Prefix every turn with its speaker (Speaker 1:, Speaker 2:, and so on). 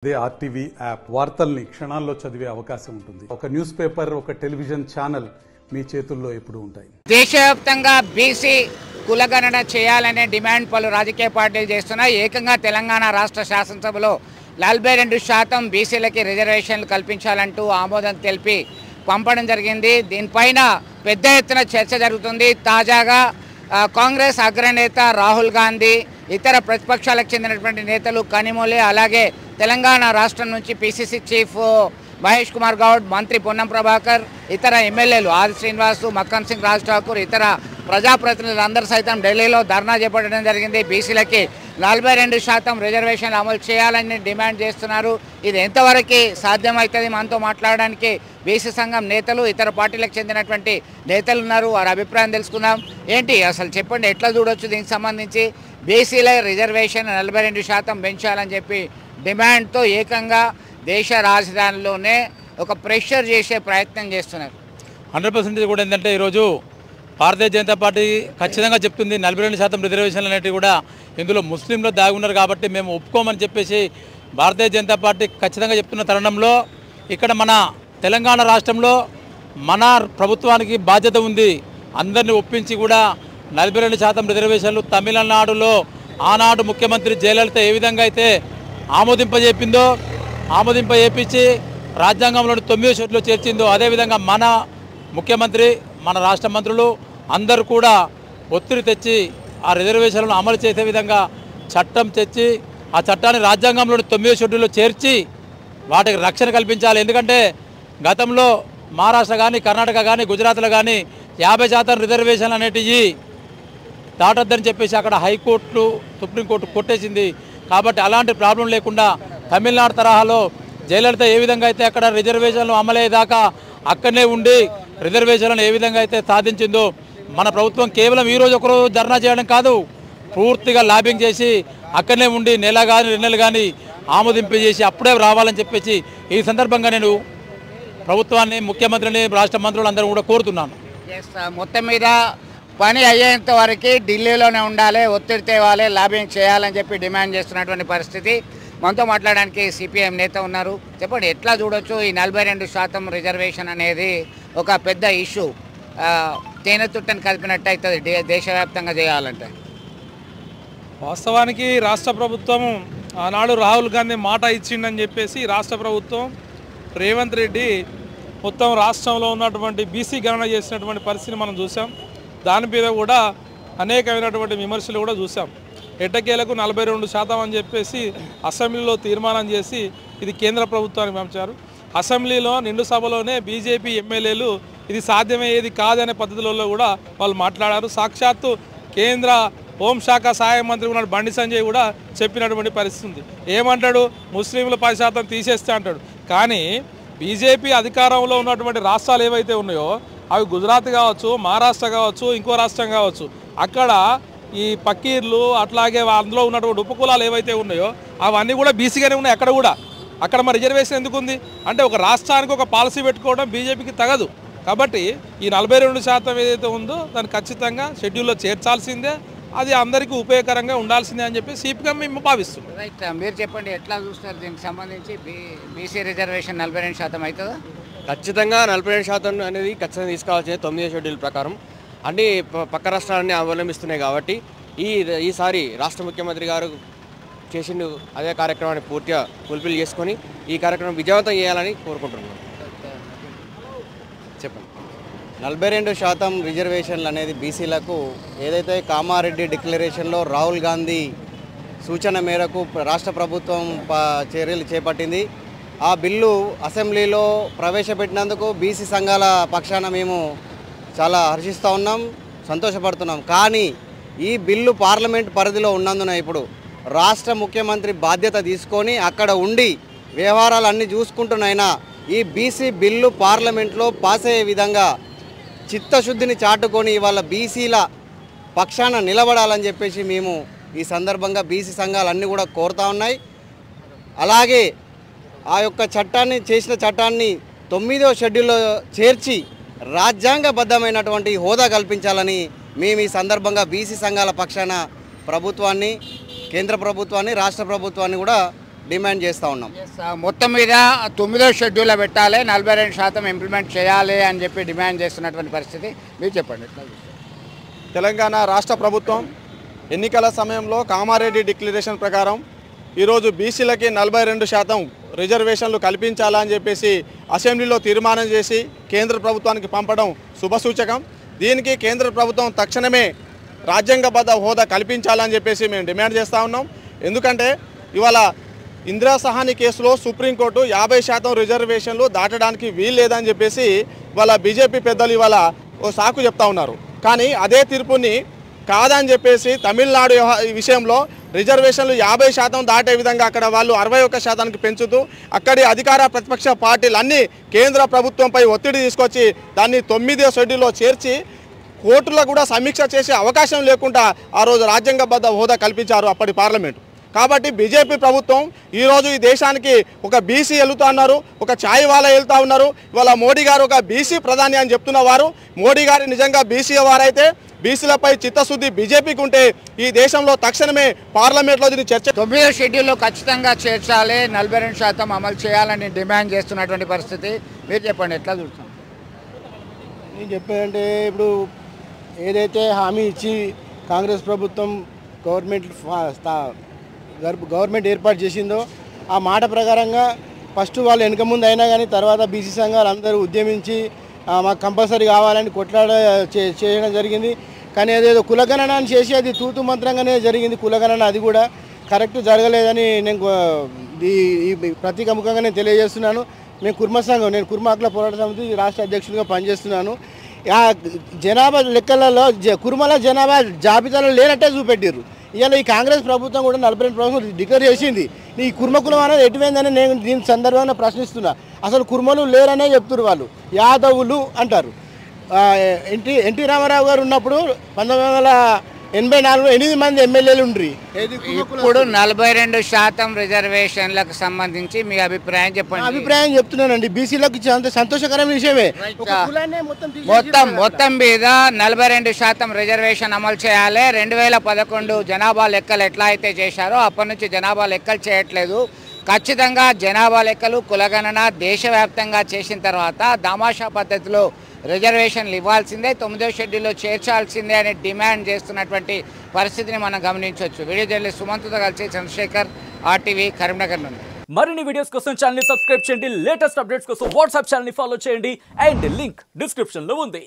Speaker 1: అదే RTV app వార్తల్ని క్షణాల్లో చదివే అవకాశం ఉంటుంది. ఒక న్యూస్ పేపర్, ఒక టెలివిజన్ ఛానల్ మీ చేతుల్లో ఎప్పుడూ ఉంటాయి.
Speaker 2: దేశవ్యాప్తంగా బీసీ కులగణన చేయాలనే డిమాండ్ పలు రాజకీయ పార్టీలు చేస్తున్నాయి. ఏకంగా తెలంగాణ రాష్ట్ర శాసనసభలో 42% బీసీలకి రిజర్వేషన్లు కల్పించాలంటూ ఆమోదం తెలిపి పంపడం జరిగింది. దీనిపైన పెద్ద ఎత్తున చర్చ జరుగుతుంది. తాజాగా కాంగ్రెస్ అగ్రనేత రాహుల్ గాంధీ, ఇతర ప్రతిపక్షాలకు చెందినటువంటి నేతలు కనిమొళి, అలాగే తెలంగాణ రాష్ట్రం నుంచి పిసిసి చీఫ్ మహేష్ కుమార్ గౌడ్, మంత్రి పొన్నం ప్రభాకర్, ఇతర ఎమ్మెల్యేలు ఆది శ్రీనివాస్, మక్కన్ సింగ్, రాజ్ ఠాకూర్, ఇతర ప్రజాప్రతినిధులు అందరూ సైతం ఢిల్లీలో ధర్నా చేపట్టడం జరిగింది. బీసీలకి 42% రిజర్వేషన్లు అమలు చేయాలని డిమాండ్ చేస్తున్నారు. ఇది ఎంతవరకు సాధ్యమవుతుంది? మనతో మాట్లాడడానికి బీసీ సంఘం నేతలు, ఇతర పార్టీలకు చెందినటువంటి నేతలు ఉన్నారు. వారి అభిప్రాయం తెలుసుకుందాం. ఏంటి అసలు చెప్పండి, ఎట్లా చూడొచ్చు దీనికి సంబంధించి? బీసీల రిజర్వేషన్ 42% పెంచాలని చెప్పి డిమాండ్తో ఏకంగా దేశ రాజధానిలోనే ఒక ప్రెషర్ చేసే ప్రయత్నం చేస్తున్నారు.
Speaker 3: 100% కూడా ఏంటంటే ఈరోజు భారతీయ జనతా పార్టీ ఖచ్చితంగా చెప్తుంది 42% రిజర్వేషన్లు అనేవి కూడా ఇందులో ముస్లింలు దాగి ఉన్నారు కాబట్టి మేము ఒప్పుకోమని చెప్పేసి భారతీయ జనతా పార్టీ ఖచ్చితంగా చెప్తున్న తరుణంలో ఇక్కడ మన తెలంగాణ రాష్ట్రంలో మన ప్రభుత్వానికి బాధ్యత ఉంది. అందరినీ ఒప్పించి కూడా 42% రిజర్వేషన్లు తమిళనాడులో ఆనాడు ముఖ్యమంత్రి జయలలిత ఏ విధంగా అయితే ఆమోదింపజేపించి రాజ్యాంగంలోని 9వ షెడ్యూల్లో చేర్చిందో అదేవిధంగా మన ముఖ్యమంత్రి, మన రాష్ట్ర మంత్రులు అందరూ కూడా ఒత్తిడి తెచ్చి ఆ రిజర్వేషన్లను అమలు చేసే విధంగా చట్టం తెచ్చి ఆ చట్టాన్ని రాజ్యాంగంలోని 9వ షెడ్యూల్లో చేర్చి వాటికి రక్షణ కల్పించాలి. ఎందుకంటే గతంలో మహారాష్ట్ర కానీ, కర్ణాటక కానీ, గుజరాత్లో కానీ 50% రిజర్వేషన్లు అనేటివి దాటొద్దని చెప్పేసి అక్కడ హైకోర్టు, సుప్రీంకోర్టు కొట్టేసింది. కాబట్టి అలాంటి ప్రాబ్లం లేకుండా తమిళనాడు తరహాలో జయలలిత ఏ విధంగా అయితే అక్కడ రిజర్వేషన్లు అమలయ్యేదాకా అక్కడనే ఉండి రిజర్వేషన్లను ఏ విధంగా అయితే సాధించిందో మన ప్రభుత్వం కేవలం ఈరోజు ఒకరోజు ధర్నా చేయడం కాదు, పూర్తిగా లాబింగ్ చేసి అక్కడనే ఉండి నెల కానీ 2 నెలలు కానీ ఆమోదింపజేసి అప్పుడే రావాలని చెప్పేసి ఈ సందర్భంగా నేను ప్రభుత్వాన్ని, ముఖ్యమంత్రిని, రాష్ట్ర మంత్రులు అందరూ కూడా కోరుతున్నాను.
Speaker 2: మొత్తం మీద పని అయ్యేంత వరకు ఢిల్లీలోనే ఉండాలి, ఒత్తిడి తేవాలి, లాబింగ్ చేయాలని చెప్పి డిమాండ్ చేస్తున్నటువంటి పరిస్థితి. మనతో మాట్లాడడానికి సిపిఎం నేత ఉన్నారు. చెప్పండి, ఎట్లా చూడొచ్చు ఈ 42% రిజర్వేషన్ అనేది? ఒక పెద్ద ఇష్యూ, తేనె తుట్టని కలిపినట్టు అవుతుంది దేశవ్యాప్తంగా చేయాలంటే.
Speaker 4: వాస్తవానికి రాష్ట్ర ప్రభుత్వం ఆనాడు రాహుల్ గాంధీ మాట ఇచ్చిండని చెప్పేసి రాష్ట్ర ప్రభుత్వం రేవంత్ రెడ్డి మొత్తం రాష్ట్రంలో ఉన్నటువంటి బీసీ గణన చేసినటువంటి పరిస్థితిని మనం చూసాం. దాని మీద కూడా అనేకమైనటువంటి విమర్శలు కూడా చూసాం. ఎట్టకేలకు 42% అని చెప్పేసి అసెంబ్లీలో తీర్మానం చేసి ఇది కేంద్ర ప్రభుత్వానికి పంపారు. అసెంబ్లీలో నిండు సభలోనే బీజేపీ ఎమ్మెల్యేలు ఇది సాధ్యమయ్యేది కాదనే పద్ధతిలో కూడా వాళ్ళు మాట్లాడారు. సాక్షాత్తు కేంద్ర హోంశాఖ సహాయ మంత్రి ఉన్నాడు బండి సంజయ్ కూడా చెప్పినటువంటి పరిస్థితి ఉంది. ఏమంటాడు? ముస్లింలు 10% తీసేస్తే అంటాడు. కానీ బీజేపీ అధికారంలో ఉన్నటువంటి రాష్ట్రాలు ఏవైతే ఉన్నాయో అవి గుజరాత్ కావచ్చు, మహారాష్ట్ర కావచ్చు, ఇంకో రాష్ట్రం కావచ్చు, అక్కడ ఈ పకీర్లు అట్లాగే అందులో ఉన్నటువంటి ఉపకులాలు ఏవైతే ఉన్నాయో అవన్నీ కూడా బీసీగానే ఉన్నాయి. అక్కడ మరి రిజర్వేషన్ ఎందుకు ఉంది అంటే ఒక రాష్ట్రానికి ఒక పాలసీ పెట్టుకోవడం బీజేపీకి తగదు. కాబట్టి ఈ 42% ఏదైతే ఉందో దాన్ని ఖచ్చితంగా షెడ్యూల్లో చేర్చాల్సిందే, అది అందరికీ ఉపయోగకరంగా ఉండాల్సిందే అని చెప్పి సిపిఎం మేము భావిస్తున్నాం.
Speaker 2: రైట్, మీరు చెప్పండి, ఎట్లా చూస్తారు దీనికి సంబంధించి? బీసీ రిజర్వేషన్ 42% అవుతుందా?
Speaker 5: ఖచ్చితంగా 42% అనేది ఖచ్చితంగా తీసుకోవాల్సిందే. 9వ షెడ్యూల్ ప్రకారం అన్ని పక్క రాష్ట్రాలన్నీ అవలంబిస్తున్నాయి కాబట్టి ఈసారి రాష్ట్ర ముఖ్యమంత్రి గారు చేసిండు అదే కార్యక్రమాన్ని పూర్తిగా ఫుల్ఫిల్ చేసుకొని ఈ కార్యక్రమం విజయవంతం చేయాలని కోరుకుంటున్నాను. చెప్పండి.
Speaker 6: 42% రిజర్వేషన్లు అనేది బీసీలకు ఏదైతే కామారెడ్డి డిక్లరేషన్లో రాహుల్ గాంధీ సూచన మేరకు రాష్ట్ర ప్రభుత్వం చర్యలు చేపట్టింది. ఆ బిల్లు అసెంబ్లీలో ప్రవేశపెట్టినందుకు బీసీ సంఘాల పక్షాన మేము చాలా హర్షిస్తూ ఉన్నాం, సంతోషపడుతున్నాం. కానీ ఈ బిల్లు పార్లమెంట్ పరిధిలో ఉన్నందున ఇప్పుడు రాష్ట్ర ముఖ్యమంత్రి బాధ్యత తీసుకొని అక్కడ ఉండి వ్యవహారాలన్నీ చూసుకుంటున్నైనా ఈ బీసీ బిల్లు పార్లమెంట్లో పాస్ అయ్యే విధంగా చిత్తశుద్ధిని చాటుకొని ఇవాళ బీసీల పక్షాన నిలబడాలని చెప్పేసి మేము ఈ సందర్భంగా బీసీ సంఘాలన్నీ కూడా కోరుతూ ఉన్నాయి. అలాగే ఆ యొక్క చేసిన చట్టాన్ని 9వ షెడ్యూల్లో చేర్చి రాజ్యాంగబద్ధమైనటువంటి హోదా కల్పించాలని మేము ఈ సందర్భంగా బీసీ సంఘాల పక్షాన ప్రభుత్వాన్ని, కేంద్ర ప్రభుత్వాన్ని, రాష్ట్ర ప్రభుత్వాన్ని కూడా డిమాండ్ చేస్తూ ఉన్నాం.
Speaker 2: మొత్తం మీద 9వ షెడ్యూల్లో పెట్టాలి, 42% ఇంప్లిమెంట్ చేయాలి అని చెప్పి డిమాండ్ చేస్తున్నటువంటి పరిస్థితి. మీరు చెప్పండి.
Speaker 7: తెలంగాణ రాష్ట్ర ప్రభుత్వం ఎన్నికల సమయంలో కామారెడ్డి డిక్లరేషన్ ప్రకారం ఈరోజు బీసీలకి 42% రిజర్వేషన్లు కల్పించాలని చెప్పేసి అసెంబ్లీలో తీర్మానం చేసి కేంద్ర ప్రభుత్వానికి పంపడం శుభసూచకం. దీనికి కేంద్ర ప్రభుత్వం తక్షణమే రాజ్యాంగబద్ధ హోదా కల్పించాలని చెప్పేసి మేము డిమాండ్ చేస్తూ ఉన్నాం. ఎందుకంటే ఇవాళ ఇందిరా సహాని కేసులో సుప్రీంకోర్టు 50% రిజర్వేషన్లు దాటడానికి వీల్లేదని చెప్పేసి ఇవాళ బీజేపీ పెద్దలు ఇవాళ ఓ సాకు చెప్తా ఉన్నారు. కానీ అదే తీర్పుని కాదని చెప్పేసి తమిళనాడు విషయంలో రిజర్వేషన్లు 50% దాటే విధంగా అక్కడ వాళ్ళు 61%కి పెంచుతూ అక్కడి అధికార ప్రతిపక్ష పార్టీలు అన్నీ కేంద్ర ప్రభుత్వంపై ఒత్తిడి తీసుకొచ్చి దాన్ని 9వ షెడ్యూల్లో చేర్చి కోర్టులో కూడా సమీక్ష చేసే అవకాశం లేకుండా ఆ రోజు రాజ్యాంగబద్ధ హోదా కల్పించారు అప్పటి పార్లమెంటు. కాబట్టి బీజేపీ ప్రభుత్వం ఈరోజు ఈ దేశానికి ఒక బీసీ వెళ్తూ ఉన్నారు, ఒక ఛాయ్ వాలా వెళ్తూ ఉన్నారు. ఇవాళ మోడీ గారు ఒక బీసీ ప్రధాని అని చెప్తున్న వారు, మోడీ గారు నిజంగా బీసీ వారైతే బీసీలపై చిత్తశుద్ధి బీజేపీకి ఉంటే ఈ దేశంలో తక్షణమే పార్లమెంట్లో దీన్ని చర్చ
Speaker 2: 9వ షెడ్యూల్లో ఖచ్చితంగా చేర్చాలి, 42% అమలు చేయాలని డిమాండ్ చేస్తున్నటువంటి పరిస్థితి. మీరు చెప్పండి, ఎట్లా చూస్తాం?
Speaker 8: నేను చెప్పానంటే ఇప్పుడు ఏదైతే హామీ ఇచ్చి కాంగ్రెస్ ప్రభుత్వం గవర్నమెంట్ ఏర్పాటు చేసిందో ఆ మాట ప్రకారంగా ఫస్ట్ వాళ్ళు వెనక ముందు అయినా కానీ తర్వాత బీసీ సంఘాలు అందరూ ఉద్యమించి మాకు కంపల్సరీ కావాలని కొట్లాడ చేయడం జరిగింది. కానీ అదేదో కులగణన అని చేసి అది తూతు మంత్రంగానే జరిగింది. కులగణన అది కూడా కరెక్ట్ జరగలేదని నేను ఈ ప్రతీకముఖంగా నేను తెలియజేస్తున్నాను. మేము కుర్మ సంఘం, నేను కుర్మ హక్కుల పోరాట సమితి రాష్ట్ర అధ్యక్షుడిగా పనిచేస్తున్నాను. ఆ జనాభా లెక్కలలో కుర్మల జనాభా జాబితాలో లేనట్టే చూపెట్టారు. ఇవాళ ఈ కాంగ్రెస్ ప్రభుత్వం కూడా 42% డిక్లేర్ చేసింది. ఈ కుర్మ కులం అనేది ఎటువైందని నేను దీని సందర్భంగా ప్రశ్నిస్తున్నా. అసలు కుర్మలు లేరనే చెప్తున్నారు, వాళ్ళు యాదవులు అంటారు. ఎన్టీ రామారావు గారు ఉన్నప్పుడు 1984లో 8 మంది ఎమ్మెల్యేలు ఉండ్రి.
Speaker 2: ఇప్పుడు 42% రిజర్వేషన్లకు సంబంధించి మీ అభిప్రాయం చెప్పండి.
Speaker 8: అభిప్రాయం చెప్తున్నానండి, బీసీలకు సంతోషకరమైన విషయమే.
Speaker 2: మొత్తం మీద 42% రిజర్వేషన్ అమలు చేయాలి. 2011 జనాభా లెక్కలు ఎట్లా అయితే చేశారో అప్పటి నుంచి జనాభా లెక్కలు చేయట్లేదు. ఖచ్చితంగా జనాభా లెక్కలు కులగణన దేశవ్యాప్తంగా చేసిన తర్వాత దామాషా పద్ధతిలో రిజర్వేషన్లు ఇవ్వాల్సిందే, 9వ షెడ్యూల్లో చేర్చాల్సిందే అని డిమాండ్ చేస్తున్నటువంటి పరిస్థితిని మనం గమనించవచ్చు. వీడియో జర్నలిస్ట్ సుమంత్తో కలిసి చంద్రశేఖర్, RTV, కరీంనగర్ నుండి.
Speaker 9: మరిన్ని వీడియోస్ కోసం ఛానల్ ని సబ్స్క్రైబ్ చేయండి, లేటెస్ట్ అప్డేట్స్ కోసం వాట్సాప్ ఛానల్ ని ఫాలో చేయండి అండ్ లింక్ డిస్క్రిప్షన్ లో ఉంది.